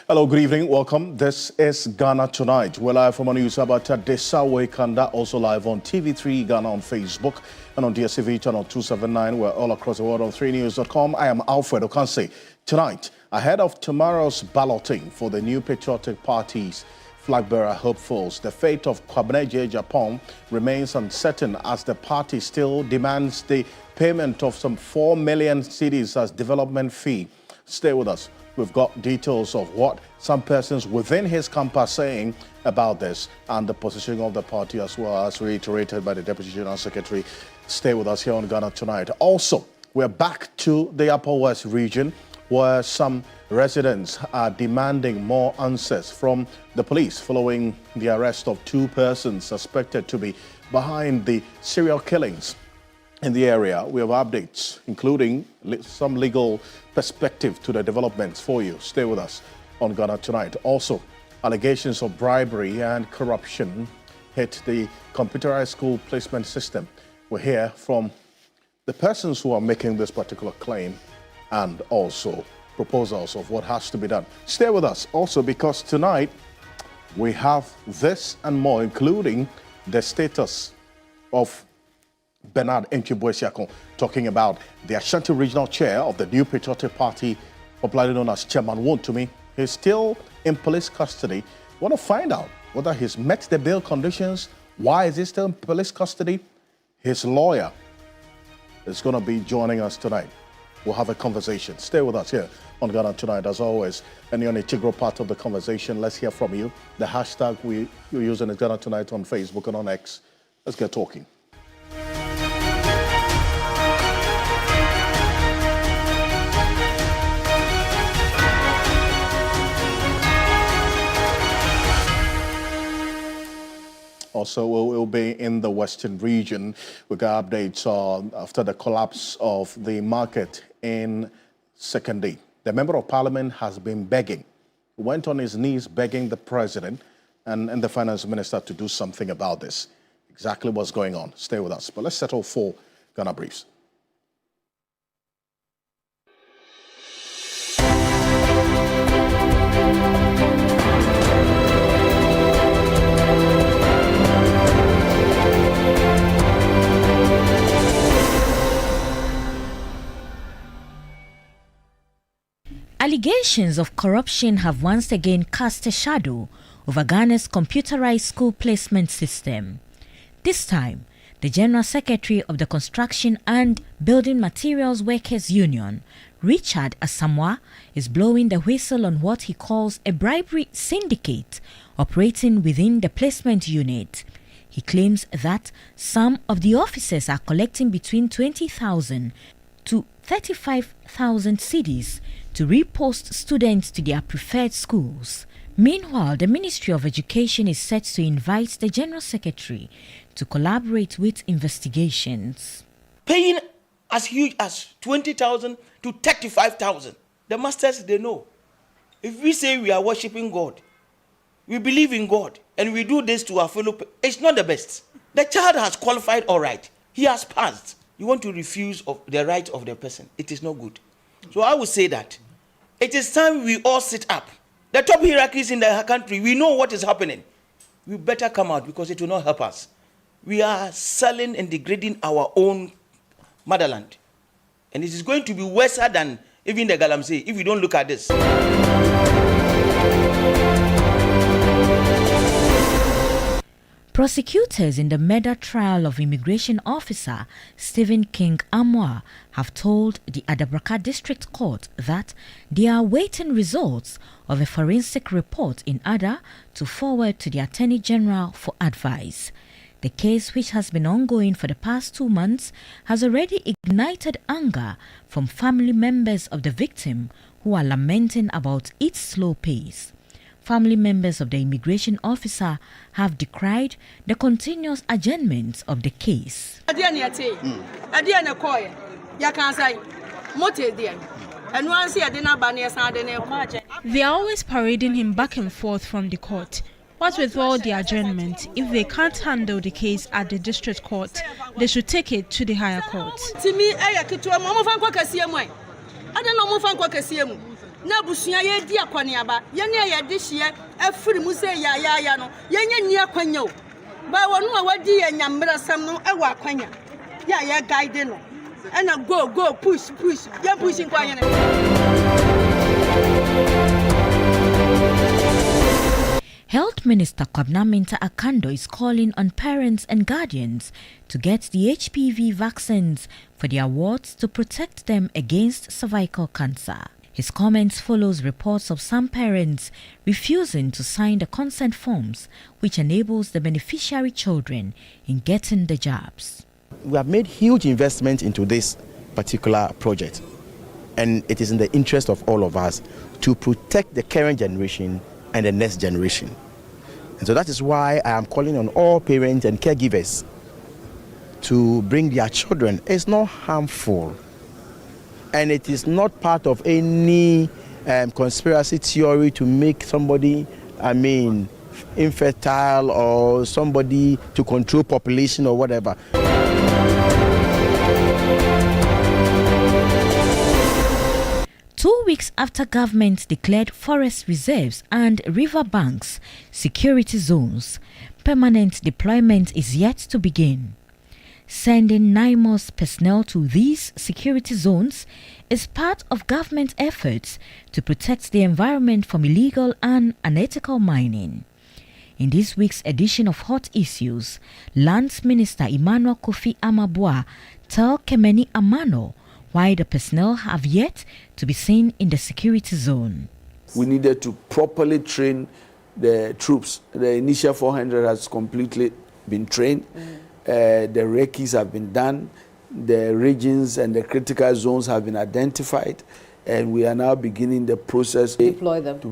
Hello, good evening. Welcome. This is Ghana Tonight. We're live from Oniyusabata Desawe Kanda, also live on TV3 Ghana on Facebook and on DSTV channel 279. We're all across the world on 3news.com. I am Alfred Ocansey. Tonight, ahead of tomorrow's balloting for the new patriotic party's flag bearer hopefuls, the fate of Kwabena Japan remains uncertain as the party still demands the payment of some 4 million cedis as development fee. Stay with us. We've got details of what some persons within his camp are saying about this and the positioning of the party, as well as reiterated by the Deputy General Secretary. Stay with us here on Ghana Tonight. Also, we're back to the Upper West region, where some residents are demanding more answers from the police following the arrest of 2 persons suspected to be behind the serial killings in the area. We have updates, including some legal perspective to the developments for you. Stay with us on Ghana Tonight. Also, allegations of bribery and corruption hit the computerized school placement system. We'll hear from the persons who are making this particular claim and also proposals of what has to be done. Stay with us also, because tonight we have this and more, including the status of Bernard Enchiboesiakon, talking about the Ashanti Regional Chair of the new Patriotic Party, popularly known as Chairman Wontumi. He's still in police custody. Want to find out whether he's met the bail conditions. Why is he still in police custody? His lawyer is going to be joining us tonight. We'll have a conversation. Stay with us here on Ghana Tonight, as always. And you're an integral part of the conversation. Let's hear from you. The hashtag we're using is Ghana Tonight on Facebook and on X. Let's get talking. Also, we'll be in the Western region. We got updates after the collapse of the market in Secondary. The Member of Parliament has been begging. He went on his knees begging the President and the Finance Minister to do something about this. Exactly what's going on. Stay with us. But let's settle for Ghana Briefs. Allegations of corruption have once again cast a shadow over Ghana's computerized school placement system. This time, the General Secretary of the Construction and Building Materials Workers Union, Richard Asamoah, is blowing the whistle on what he calls a bribery syndicate operating within the placement unit. He claims that some of the officers are collecting between 20,000 to 35,000 cedis to repost students to their preferred schools. Meanwhile, the Ministry of Education is set to invite the General Secretary to collaborate with investigations. Paying as huge as 20,000 to 35,000. The masters, they know. If we say we are worshiping God, we believe in God, and we do this to our fellow, it's not the best. The child has qualified all right. He has passed. You want to refuse of the right of the person. It is not good. So I would say that it is time we all sit up. The top hierarchies in the country, we know what is happening. We better come out, because it will not help us. We are selling and degrading our own motherland. And it is going to be worse than even the Galamsey if we don't look at this. Prosecutors in the murder trial of immigration officer Stephen King Amoah have told the Adabraka District Court that they are awaiting results of a forensic report in order to forward to the Attorney General for advice. The case, which has been ongoing for the past 2 months, has already ignited anger from family members of the victim who are lamenting about its slow pace. Family members of the immigration officer have decried the continuous adjournment of the case. They are always parading him back and forth from the court. What with all the adjournment, if they can't handle the case at the district court, they should take it to the higher court. na busuya ye di akwaniaba ye ne ye de hye afiri mu se ya no ye nya ni akwanya o ba wonu a wadi ye nyambrasam no e wa akwanya ya ye guide no and go push ye pushing kwanya. Health Minister Kwabena Minta Akando is calling on parents and guardians to get the HPV vaccines for their wards to protect them against cervical cancer. His comments follows reports of some parents refusing to sign the consent forms which enables the beneficiary children in getting the jabs. We have made huge investment into this particular project, and it is in the interest of all of us to protect the current generation and the next generation. And so that is why I am calling on all parents and caregivers to bring their children. It's not harmful, and it is not part of any conspiracy theory to make somebody, infertile or somebody to control population or whatever. 2 weeks after government declared forest reserves and river banks security zones, permanent deployment is yet to begin. Sending 9 more personnel to these security zones is part of government efforts to protect the environment from illegal and unethical mining. In this week's edition of Hot Issues, Lands Minister Emmanuel Kofi Amabua tell Kemeni Amano why the personnel have yet to be seen in the security zone. We needed to properly train the troops. The initial 400 has completely been trained. The recce's have been done. The regions and the critical zones have been identified. And we are now beginning the process to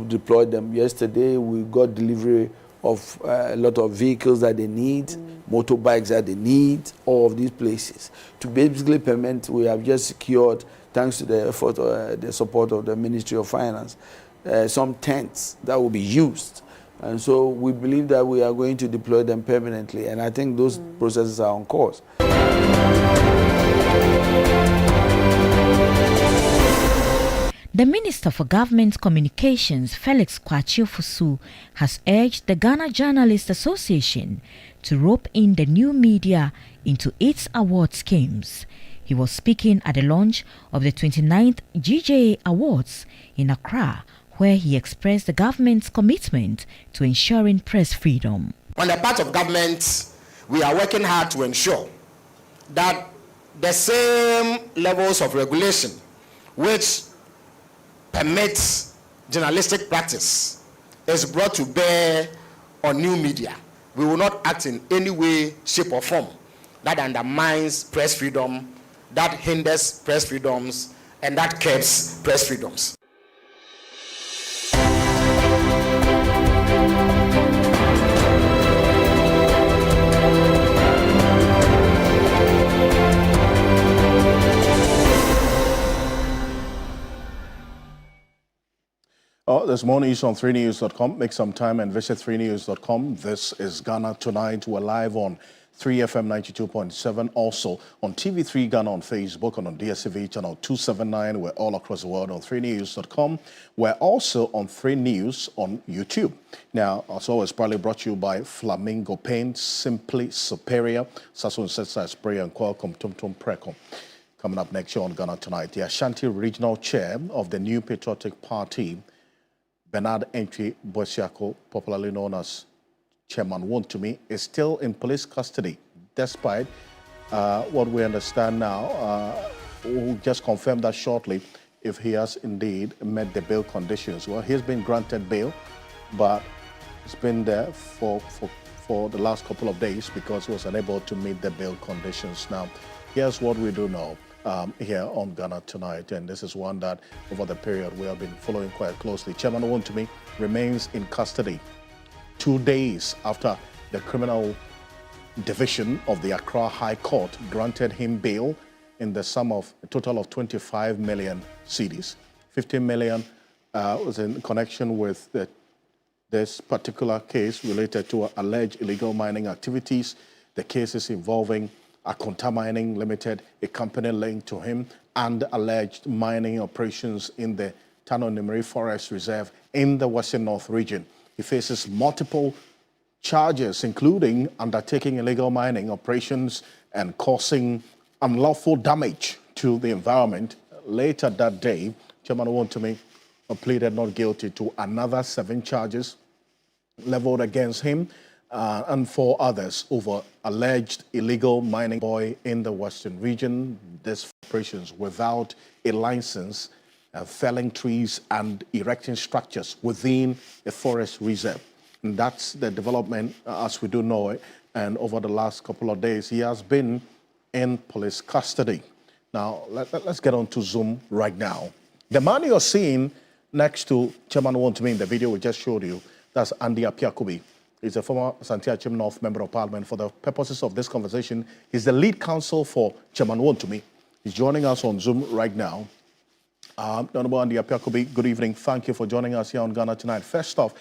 deploy them. Yesterday, we got delivery of a lot of vehicles that they need, motorbikes that they need, all of these places. To basically permit, we have just secured, thanks to the effort, the support of the Ministry of Finance, some tents that will be used. And so we believe that we are going to deploy them permanently, and I think those processes are on course. The Minister for Government Communications, Felix Kwachio-Fosu, has urged the Ghana Journalists Association to rope in the new media into its award schemes. He was speaking at the launch of the 29th GJA Awards in Accra, where he expressed the government's commitment to ensuring press freedom. On the part of government, we are working hard to ensure that the same levels of regulation which permits journalistic practice is brought to bear on new media. We will not act in any way, shape or form that undermines press freedom, that hinders press freedoms, and that curbs press freedoms. There's more news on 3news.com. Make some time and visit 3news.com. This is Ghana Tonight. We're live on 3FM 92.7, also on TV3 Ghana on Facebook and on DSTV channel 279. We're all across the world on 3news.com. We're also on 3 News on YouTube. Now, as always, proudly brought to you by Flamingo Paint, Simply Superior, Sasso Sessa Spray and Qualcomm Tum Tum Precom. Coming up next year on Ghana Tonight, the Ashanti Regional Chair of the New Patriotic Party, Bernard Entry Bosiako, popularly known as Chairman Wontumi, is still in police custody, despite what we understand now. We'll just confirm that shortly if he has indeed met the bail conditions. Well, he's been granted bail, but he's been there for the last couple of days because he was unable to meet the bail conditions. Now, here's what we do know here on Ghana Tonight, and this is one that over the period we have been following quite closely. Chairman Wontumi remains in custody 2 days after the criminal division of the Accra High Court granted him bail in the sum of a total of 25 million cedis. 15 million was in connection with this particular case related to alleged illegal mining activities. The cases involving Akonta Mining Limited, a company linked to him, and alleged mining operations in the Tano Nimri Forest Reserve in the Western North region. He faces multiple charges, including undertaking illegal mining operations and causing unlawful damage to the environment. Later that day, Chairman Wontumi pleaded not guilty to another 7 charges leveled against him and 4 others over alleged illegal mining boy in the Western region. These operations without a license, felling trees and erecting structures within a forest reserve. And that's the development as we do know it. And over the last couple of days, he has been in police custody. Now, let's get on to Zoom right now. The man you're seeing next to Chairman Wontumi in the video we just showed you, that's Andy Apiakubi. He's a former Santia Achim North Member of Parliament. For the purposes of this conversation, he's the lead counsel for Chairman Wontumi. He's joining us on Zoom right now. Honorable Andy Apiakubi, good evening. Thank you for joining us here on Ghana Tonight. First off,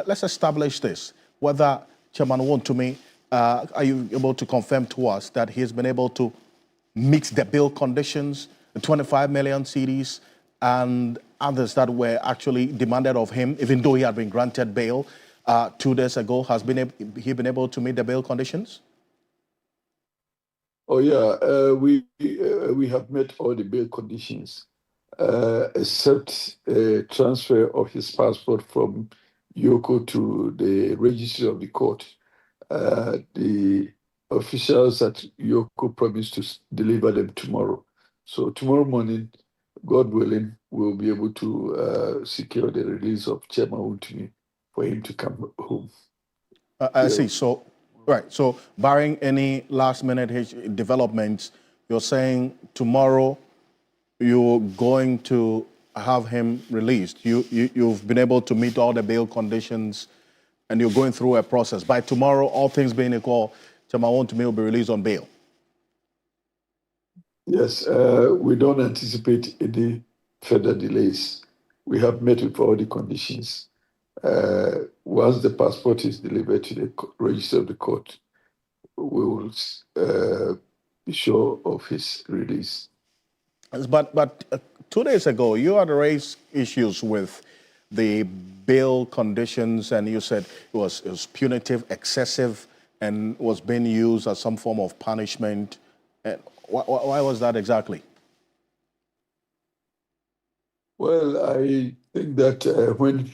let's establish this. Whether Chairman Wontumi, are you able to confirm to us that he's been able to meet the bail conditions, the 25 million cedis, and others that were actually demanded of him, even though he had been granted bail 2 days ago? Has he been able to meet the bail conditions? Oh yeah, we have met all the bail conditions, except transfer of his passport from Yoko to the registry of the court. The officials at Yoko promised to deliver them tomorrow. So tomorrow morning, God willing, we'll be able to secure the release of Chairman Wontumi for him to come home. I see. So, right. So, barring any last-minute developments, you're saying tomorrow you're going to have him released. You've been able to meet all the bail conditions, and you're going through a process. By tomorrow, all things being equal, Chairman Wontumi will be released on bail. Yes, we don't anticipate any further delays. We have met with all the conditions. Once the passport is delivered to the register of the court, we will be sure of his release. But 2 days ago, you had raised issues with the bail conditions, and you said it was punitive, excessive, and was being used as some form of punishment. And why was that exactly? Well, I think that when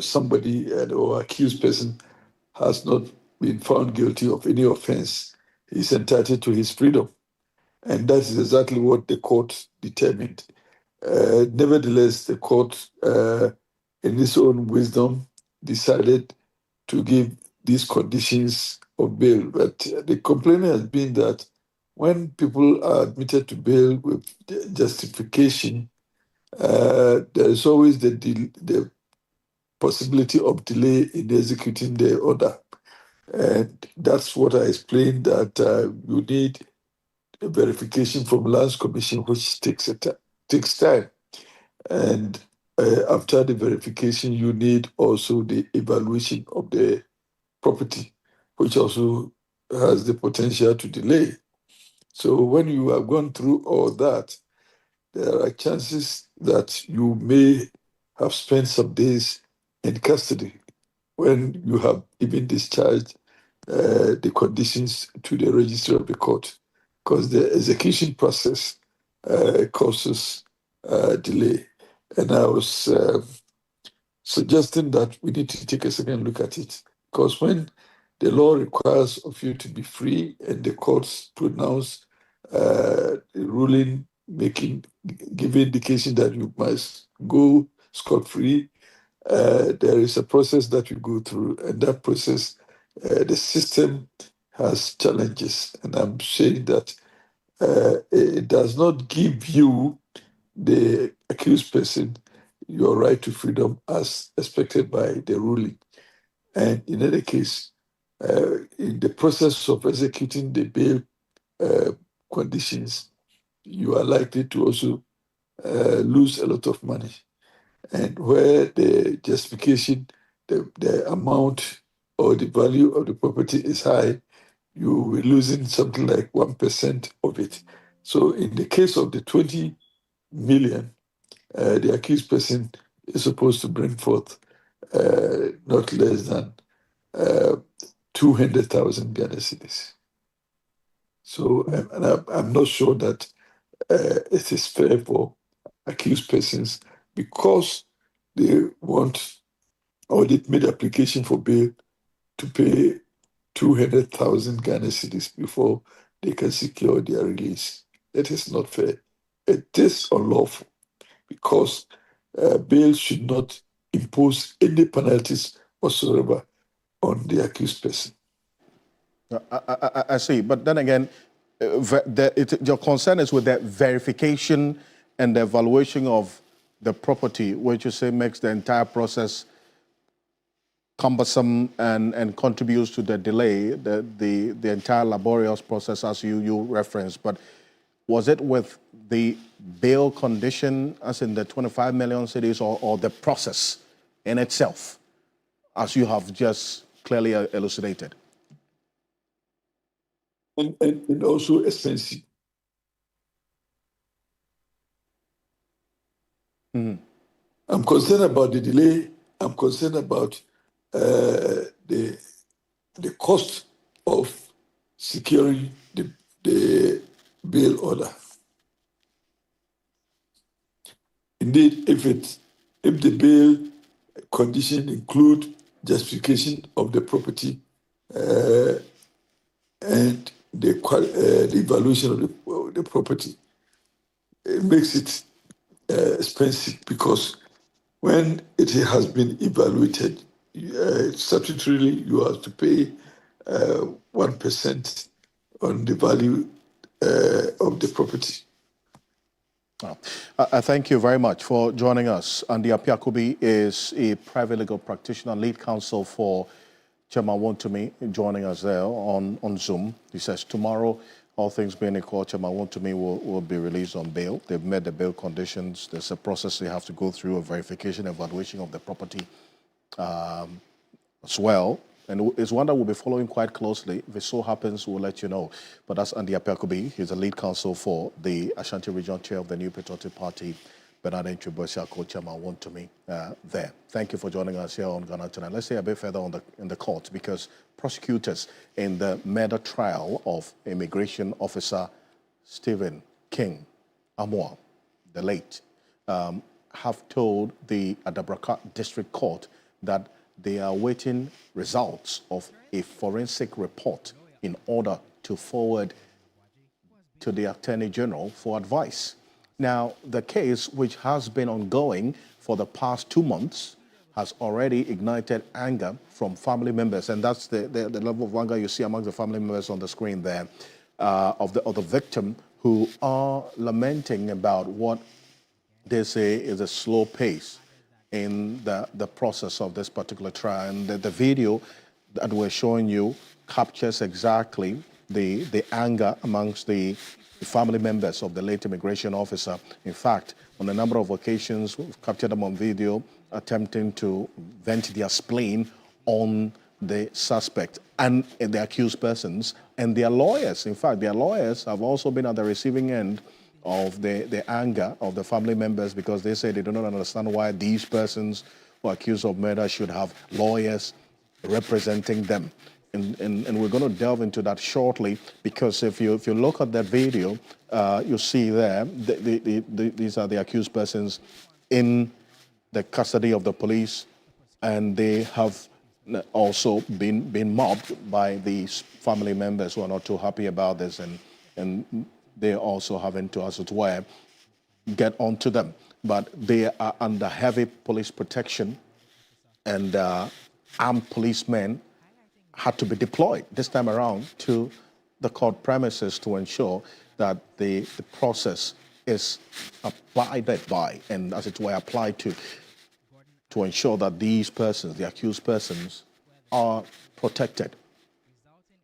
somebody or accused person has not been found guilty of any offense, he's entitled to his freedom. And that is exactly what the court determined. Nevertheless, the court, in its own wisdom, decided to give these conditions of bail. But the complaint has been that when people are admitted to bail with justification, there is always the possibility of delay in executing the order. And that's what I explained, that you need a verification from Lands Commission, which takes time. And after the verification, you need also the evaluation of the property, which also has the potential to delay. So when you have gone through all that, there are chances that you may have spent some days in custody when you have even discharged the conditions to the register of the court, because the execution process causes delay. And I was suggesting that we need to take a second look at it, because when the law requires of you to be free and the courts pronounce a ruling giving indication that you must go scot-free, there is a process that you go through, and that process, the system has challenges. And I'm saying that it does not give you, the accused person, your right to freedom as expected by the ruling. And in any case, in the process of executing the bail conditions, you are likely to also lose a lot of money. And where the justification, the amount or the value of the property is high, you will be losing something like 1% of it. So in the case of the 20 million, the accused person is supposed to bring forth not less than 200,000 Ghana cedis. So, and I'm not sure that it is fair for accused persons because they want or they made application for bail to pay 200,000 Ghana cedis before they can secure their release. It is not fair. It is unlawful because bail should not impose any penalties whatsoever on the accused person. I see, but then again, your concern is with the verification and the evaluation of the property, which you say makes the entire process cumbersome and contributes to the delay, the entire laborious process as you referenced. But was it with the bail condition, as in the 25 million cedis, or the process in itself, as you have just clearly elucidated? And also expensive. Mm-hmm. I'm concerned about the delay. I'm concerned about the cost of securing the bail order. Indeed, if the bail condition include justification of the property and the evaluation of the property, it makes it expensive because when it has been evaluated, statutorily you have to pay 1% on the value of the property. I thank you very much for joining us. Andy Apiakubi is a private legal practitioner, lead counsel for Chairman Wontumi, joining us there on Zoom. He says tomorrow, all things being equal, Chairman Wontumi will be released on bail. They've met the bail conditions. There's a process they have to go through, a verification, evaluation of the property as well. And it's one that we'll be following quite closely. If it so happens, we'll let you know. But that's Andy Apiakubi. He's a lead counsel for the Ashanti Regional Chair of the New Patriotic Party, Bernard Ntribwesi, co-chairman Wontumi there. Thank you for joining us here on Ghana Tonight. Let's say a bit further in the court, because prosecutors in the murder trial of immigration officer Stephen King Amoah, the late, have told the Adabraka District Court that they are awaiting results of a forensic report in order to forward to the Attorney General for advice. Now, the case, which has been ongoing for the past 2 months, has already ignited anger from family members, and that's the level of anger you see among the family members on the screen there, of the victim, who are lamenting about what they say is a slow pace in the process of this particular trial. And the video that we're showing you captures exactly the anger amongst the family members of the late immigration officer. In fact, on a number of occasions, we've captured them on video attempting to vent their spleen on the suspect and the accused persons and their lawyers. In fact, their lawyers have also been at the receiving end of the anger of the family members, because they say they do not understand why these persons who are accused of murder should have lawyers representing them. And we're going to delve into that shortly, because if you look at that video, you see there, these are the accused persons in the custody of the police, and they have also been mobbed by these family members who are not too happy about this, and they're also having to, as it were, get onto them. But they are under heavy police protection, and armed policemen had to be deployed this time around to the court premises to ensure that the process is abided by and, as it were, applied to ensure that these persons, the accused persons, are protected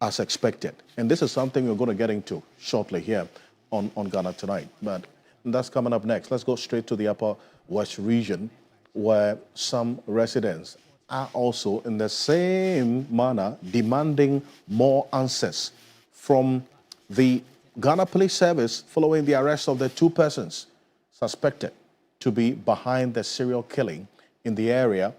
as expected. And this is something we're going to get into shortly here on Ghana Tonight. But that's coming up next. Let's go straight to the Upper West region, where some residents are also in the same manner demanding more answers from the Ghana Police Service following the arrest of the 2 persons suspected to be behind the serial killing in the area.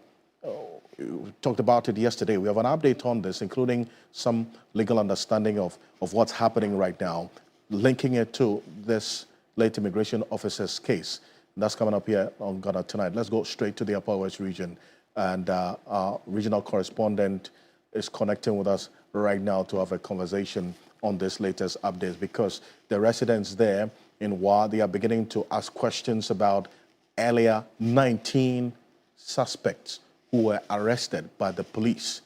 We talked about it yesterday. We have an update on this, including some legal understanding of what's happening right now, linking it to this late immigration officer's case. And that's coming up here on Ghana Tonight. Let's go straight to the Upper West region. And our regional correspondent is connecting with us right now to have a conversation on this latest updates, because the residents there in Wa, they are beginning to ask questions about earlier 19 suspects who were arrested by the police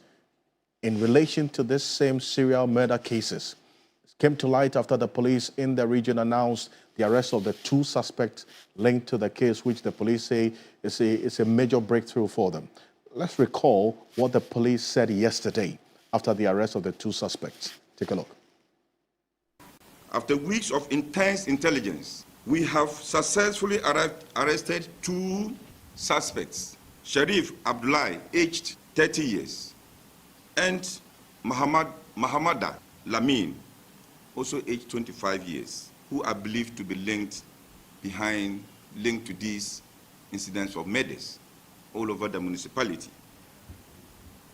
in relation to this same serial murder cases. It came to light after the police in the region announced the arrest of the 2 suspects linked to the case, which the police say is a major breakthrough for them. Let's recall what the police said yesterday after the arrest of the 2 suspects. Take a look. After weeks of intense intelligence, we have successfully arrested 2 suspects. Sharif Abdullahi, aged 30 years, and Mahamada Lamin, also aged 25 years, who are believed to be linked to these incidents of murders all over the municipality.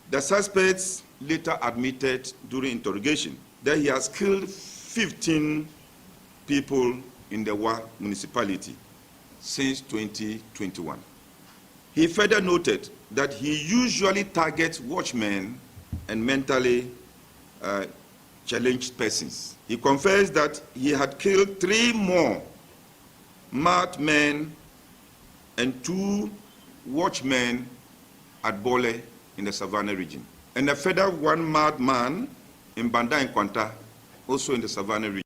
The suspects later admitted during interrogation that he has killed 15 people in the Wa municipality since 2021. He further noted that he usually targets watchmen and mentally challenged persons. He confessed that he had killed 3 more mad men and 2 watchmen at Bole in the Savannah region, and a further 1 mad man in Banda and Kwanta, also in the Savannah region.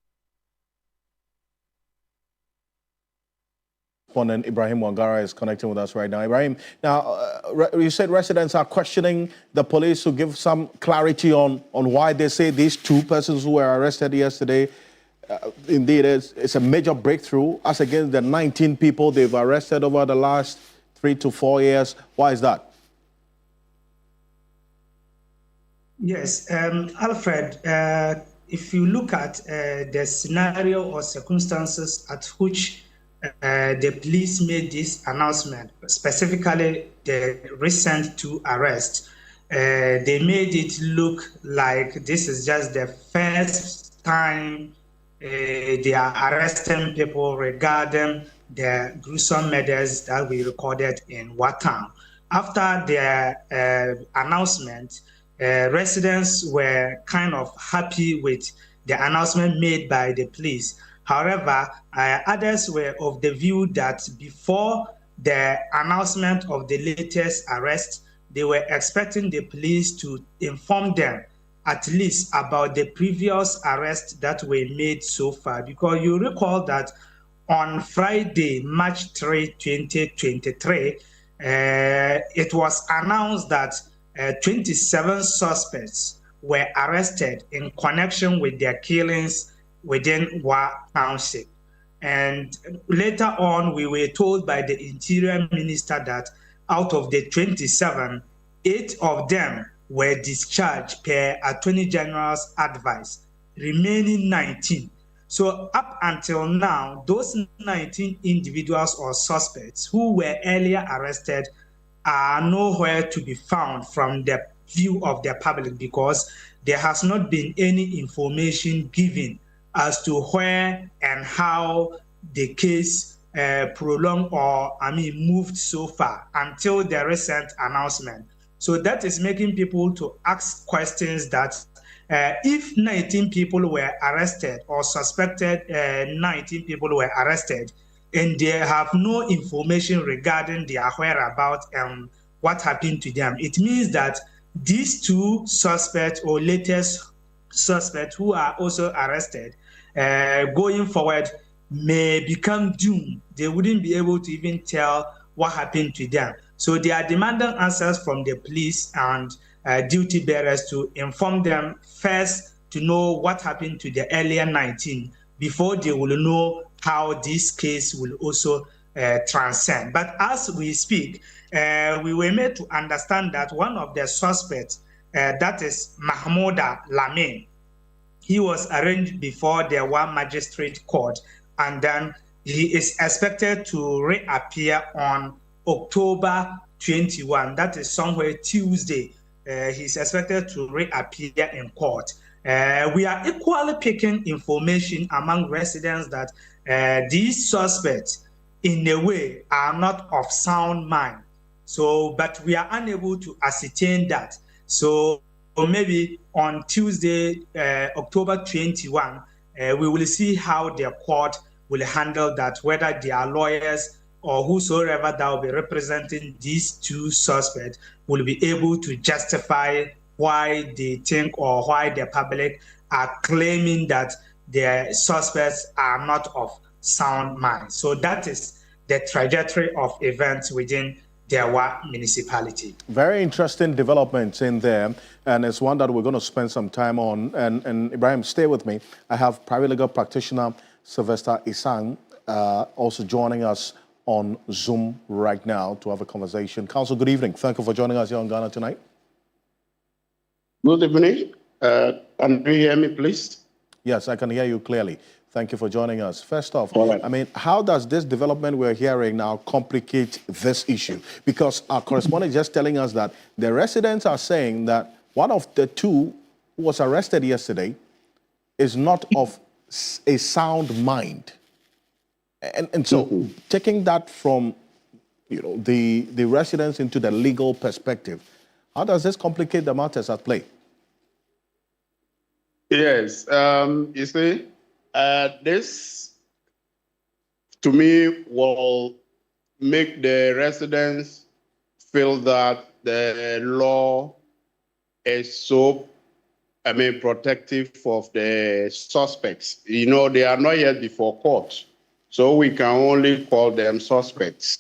Correspondent Ibrahim Wangara is connecting with us right now. Ibrahim, now you said residents are questioning the police to give some clarity on why they say these 2 persons who were arrested yesterday, indeed it's a major breakthrough as against the 19 people they've arrested over the last 3 to 4 years. Why is that? Yes, Alfred, if you look at the scenario or circumstances at which the police made this announcement, specifically the recent 2 arrests, they made it look like this is just the first time they are arresting people regarding the gruesome murders that we recorded in Watan. After the announcement, residents were kind of happy with the announcement made by the police. However, others were of the view that before the announcement of the latest arrest, they were expecting the police to inform them at least about the previous arrests that were made so far. Because you recall that on Friday, March 3, 2023, it was announced that 27 suspects were arrested in connection with their killings within Wa Township. And later on, we were told by the Interior Minister that out of the 27, 8 of them were discharged per Attorney General's advice, remaining 19. So up until now, those 19 individuals or suspects who were earlier arrested are nowhere to be found from the view of the public, because there has not been any information given as to where and how the case prolonged or, moved so far until the recent announcement. So that is making people to ask questions that if 19 people were arrested or suspected 19 people were arrested, and they have no information regarding their whereabouts and what happened to them, it means that these 2 suspects or latest suspects who are also arrested going forward may become doomed. They wouldn't be able to even tell what happened to them. So they are demanding answers from the police and duty bearers to inform them first to know what happened to the earlier 19 before they will know how this case will also transcend. But as we speak, we were made to understand that one of the suspects, that is Mahmouda Lamin, he was arraigned before the Wa Magistrate Court, and then He is expected to reappear on October 21. That is somewhere Tuesday. He's expected to reappear in court. We are equally picking information among residents that these suspects, in a way, are not of sound mind. So, but we are unable to ascertain that. So, maybe on Tuesday, October 21, we will see how the court will handle that, whether their lawyers or whosoever that will be representing these two suspects will be able to justify why they think or why the public are claiming that the suspects are not of sound mind. So that is the trajectory of events within Dewa municipality. Very interesting developments in there, and it's one that we're going to spend some time on. And Ibrahim, stay with me. I have paralegal practitioner Sylvester Isang also joining us on Zoom right now to have a conversation. Counsel, good evening. Thank you for joining us here on Ghana Tonight. Good evening. Can you hear me, please? Yes, I can hear you clearly. Thank you for joining us. First off, I mean, how does this development we're hearing now complicate this issue? Because our correspondent is just telling us that the residents are saying that one of the two who was arrested yesterday is not of a sound mind. And so taking that from, you know, the residents into the legal perspective, how does this complicate the matters at play? Yes, you see, this, to me, will make the residents feel that the law is so, protective of the suspects. You know, they are not yet before court, so we can only call them suspects.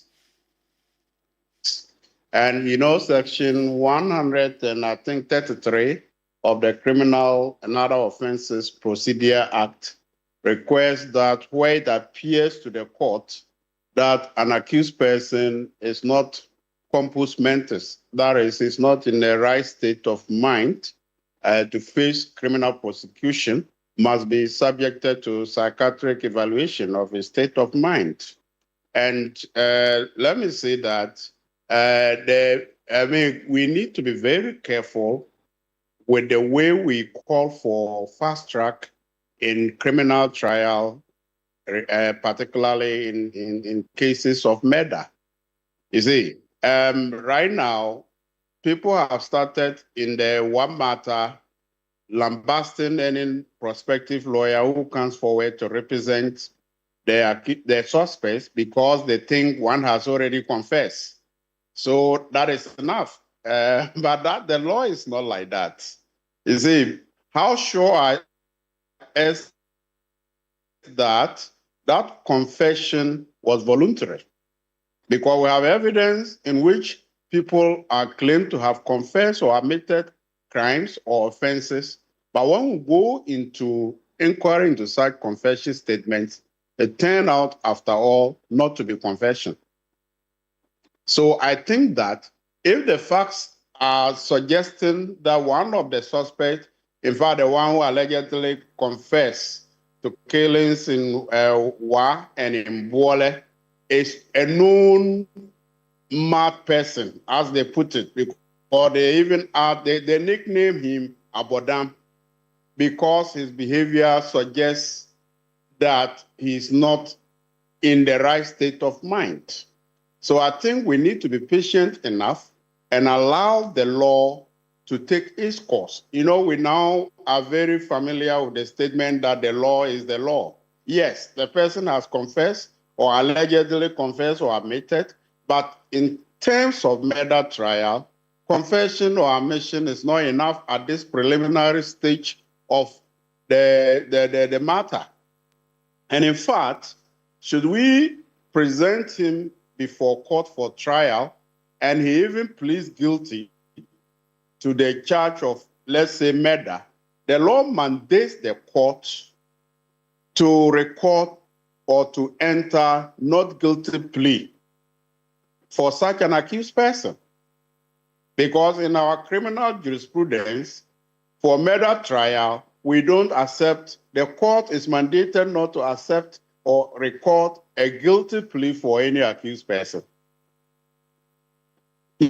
And, you know, Section 133 of the Criminal and Other Offences Procedure Act requires that where it appears to the court that an accused person is not compos mentis, that is not in the right state of mind to face criminal prosecution, must be subjected to psychiatric evaluation of his state of mind. And let me say that we need to be very careful with the way we call for fast track in criminal trial, particularly in cases of murder. You see, right now, people have started in the one matter lambasting any prospective lawyer who comes forward to represent their suspects because they think one has already confessed. So that is enough. But the law is not like that. You see, how sure is that confession was voluntary? Because we have evidence in which people are claimed to have confessed or admitted crimes or offenses. But when we go into inquiry into such confession statements, it turned out, after all, not to be confession. So I think that if the facts are suggesting that one of the suspects, in fact, the one who allegedly confessed to killings in Wa and in Bole, is a known mad person, as they put it, or they even they nickname him Abodam because his behavior suggests that he's not in the right state of mind. So I think we need to be patient enough and allow the law to take its course. You know, we now are very familiar with the statement that the law is the law. Yes, the person has confessed or allegedly confessed or admitted, but in terms of murder trial, confession or admission is not enough at this preliminary stage of the matter. And in fact, should we present him before court for trial and he even pleads guilty to the charge of, let's say, murder, the law mandates the court to record or to enter not guilty plea for such an accused person. Because in our criminal jurisprudence, for murder trial, we don't accept, the court is mandated not to accept or record a guilty plea for any accused person,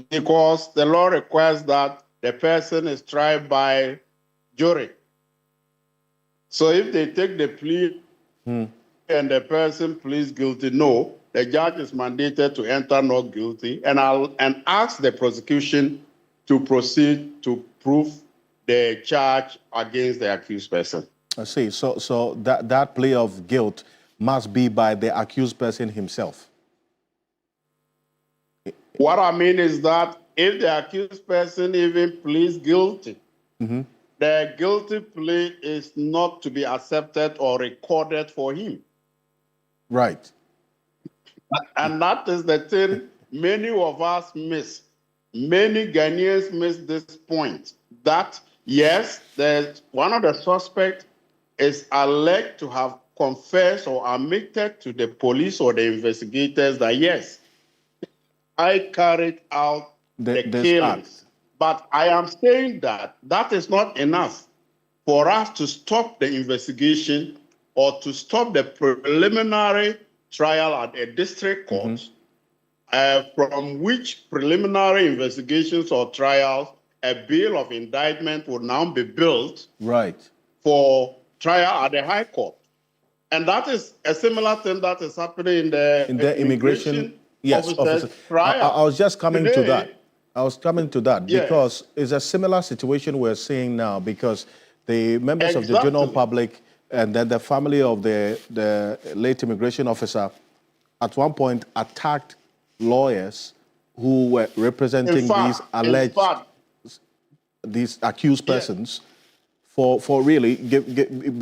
because the law requires that the person is tried by jury. So if they take the plea and the person pleads guilty, no, the judge is mandated to enter not guilty and ask the prosecution to proceed to prove the charge against the accused person. I see. So that plea of guilt must be by the accused person himself. What I mean is that if the accused person even pleads guilty, the guilty plea is not to be accepted or recorded for him. Right. And that is the thing many of us miss. Many Ghanaians miss this point, that yes, one of the suspects is alleged to have confessed or admitted to the police or the investigators that yes, I carried out the killings. But I am saying that that is not enough for us to stop the investigation or to stop the preliminary trial at a district court, from which preliminary investigations or trials, a bill of indictment will now be built for trial at the High Court. And that is a similar thing that is happening in the immigration officer's trial. I was just coming to that. I was coming to that because it's a similar situation we're seeing now, because the members of the general public and then the family of the late immigration officer at one point attacked lawyers who were representing these alleged, these accused persons for really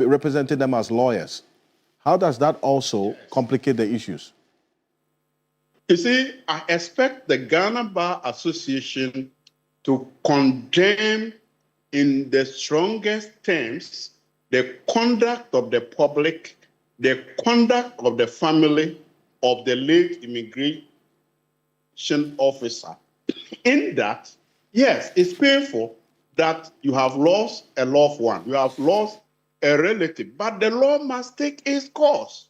representing them as lawyers. How does that also complicate the issues? You see, I expect the Ghana Bar Association to condemn in the strongest terms the conduct of the public, the conduct of the family of the late immigration officer. In that, yes, it's painful that you have lost a loved one, you have lost a relative, but the law must take its course.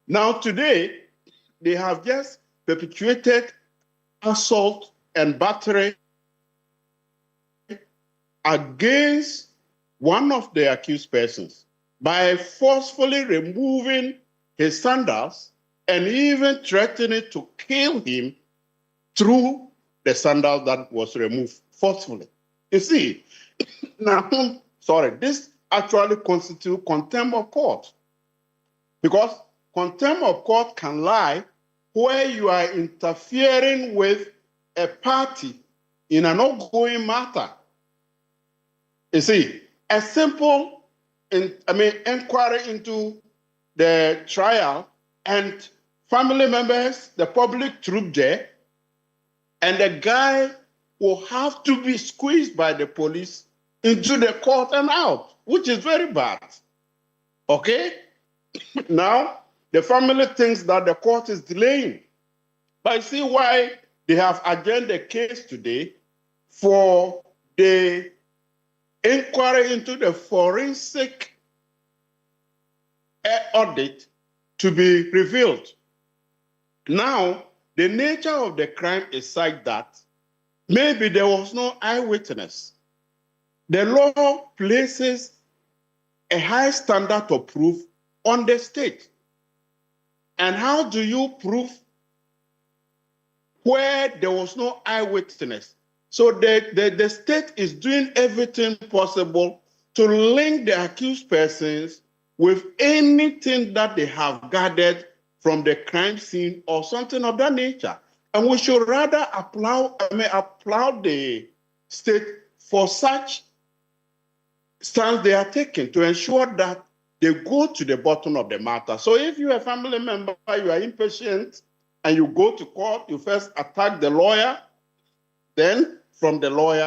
Now today, they have just perpetuated assault and battery against one of the accused persons by forcefully removing his sandals and even threatening to kill him through the sandal that was removed forcefully. You see, now, this actually constitutes contempt of court, because contempt of court can lie where you are interfering with a party in an ongoing matter. You see, a simple inquiry into the trial and family members, the public troop there, and the guy will have to be squeezed by the police into the court and out, which is very bad. Okay? Now, the family thinks that the court is delaying. But you see why they have adjourned the case today for the inquiry into the forensic audit to be revealed. Now, the nature of the crime is such that maybe there was no eyewitness. The law places a high standard of proof on the state. And how do you prove where there was no eyewitness? So the state is doing everything possible to link the accused persons with anything that they have gathered from the crime scene or something of that nature. And we should rather applaud the state for such stance they are taking to ensure that they go to the bottom of the matter. So if you're a family member, you are impatient, and you go to court, you first attack the lawyer, then from the lawyer,